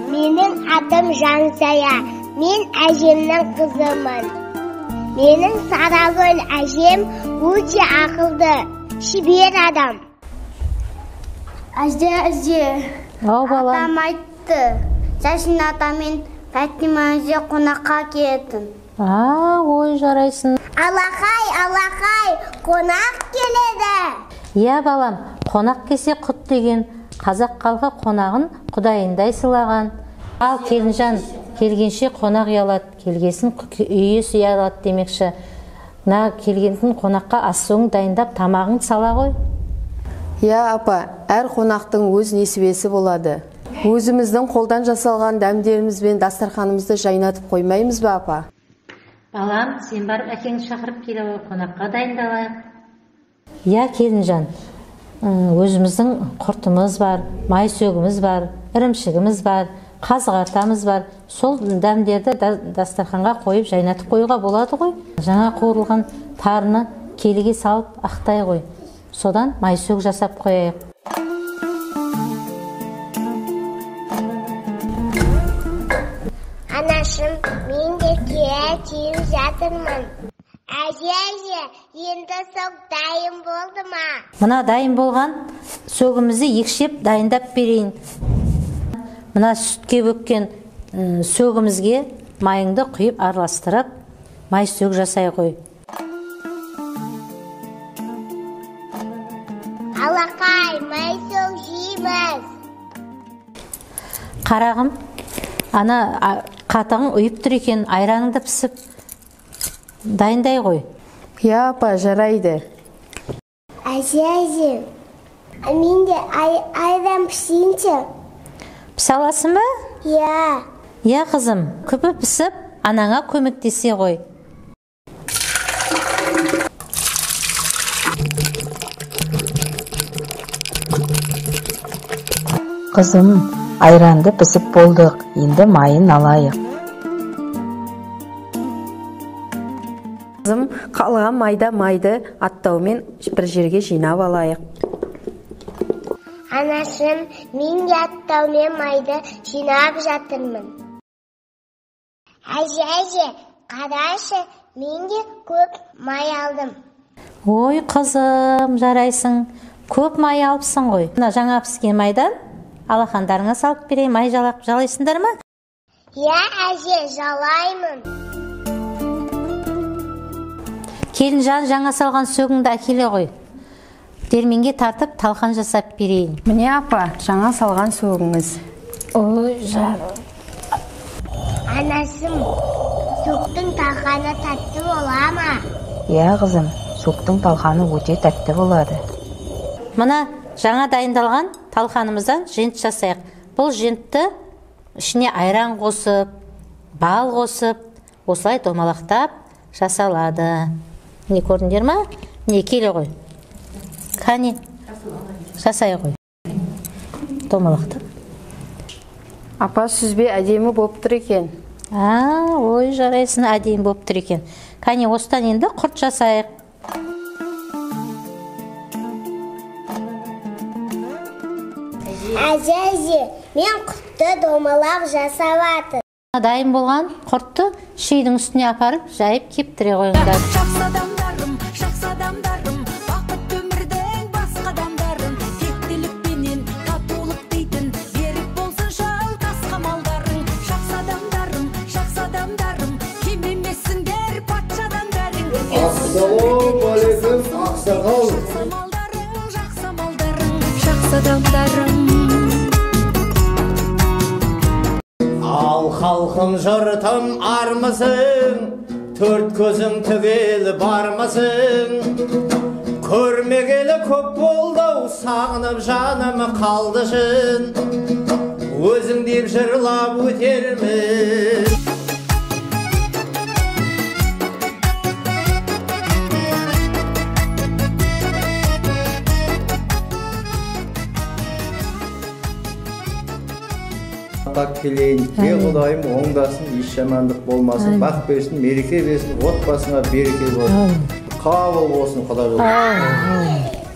Менің атым Жансая, мен әжемнің қызымын. Менің Сарагүл әжем өте ақылды, шебер адам. Әже, атам айтты, Жашин атамен Фатима әже қонаққа келетін. Ой, жарайсың. Алақай, қонақ келеді. Иә балам, қонақ келсе құт деген. Қазақ халқы қонағын құдайындай сыйлаған. Ал келінжан, келгенше қонақ ұялады, келгесін үйе сұялады демекші. Келгенін қонаққа ас-суын дайындап, тамағын сала ғой. Иә апа, әр қонақтың өз несібесі болады. Өзіміздің қолдан жасалған дәмдерімізбен дастарханымызды жайнатып қоймаймыз ба апа? Балам, сен барып әкеңді шақырып келе ғой, қонаққа дайындалайық. Иә келінжан, өзіміздің құртымыз бар, майсөгіміз бар, ірімшігіміз бар, қазғартамыз бар. Сол дәмдерді дастарханға қойып жайнатып қоюға болады ғой. Жаңа қуырылған тарыны келіге салып ақтай ғой. Содан майсөг жасап қояйық. Анашым, мен де киіп жатырмын. Әже, енді сок дайын болды ма? Мына дайын болған сөгімізді екшеп дайындап берейін. Мына сүтке бөккен сөгімізге майыңды құйып араластырып, майсөг жасай қой. Алақай, майсөг жейміз. Қарағым, ана қатығың ұйып тұр екен, айраныңды пісіп дайындай ғой. Иә апа, жарайды. Әже, мен де айран пісейінші. Пісе аласың ба? Иә. Иә қызым, күпі пісіп, анаңа көмектесе ғой. Қызым, айранды пісіп болдық, енді майын алайық. Қызым, қалған майды аттаумен бір жерге жинап алайық. Анашым, мен де аттаумен майды жинап жатырмын. Әже, қарашы, мен де көп май алдым. Ой қызым, жарайсың, көп май алыпсың ғой. Жаңа піскен майдан алақандарыңа салып берейін, май жалайсыңдар ма? Иә әже, жалаймын. Келінжан, жаңа салған сөгіңді әкеле ғой. Дерменге тартып талқан жасап берейін. Міне апа, жаңа салған сөгіңіз. Ой, жарым. Анасым, соқтың талқаны тәтті бола ма? Иә қызым, соқтың талқаны өте тәтті болады. Мына жаңа дайындалған талқанымыздан жент жасайық. Бұл жентті ішіне айран қосып, бал қосып, осылай домалақтап жасалады. Не көрдіңдер ма? Не келе ғой. Қане, жасай ғой. Домалақтап. Апа, сүзбе әдемі боп тұр екен. Ой, жарайсын, әдемі боп тұр екен. Қане, осыдан енді құрт жасайық. Әже, мен құртты домалап жасаватыр. Дайын болған құртты шейдің үстіне апарып, жайып кептіре қойыңдар. Жақсы адамдарым, бақыт өмірдің басқа адамдарым, тектілікпенен татулық дейтін, берік болсын шалтас қамалдарың. Жақсы адамдарым, кем емессіңдер патшадан бәрің. Ассалаумағалейкум, ақсақал. Жақсы адамдарым. Ал халқым жұртым армысың, төрт көзің түгел бармысың? Көрмегелі көп болды, сағынып жаным қалды шын, өзің деп жырлап өтермін. Келейін, Құдайым оңдасын, еш жамандық болмасын, бақ берсін, мереке берсін, отбасыңа береке болсын, қабыл болсын, Құдай болсын.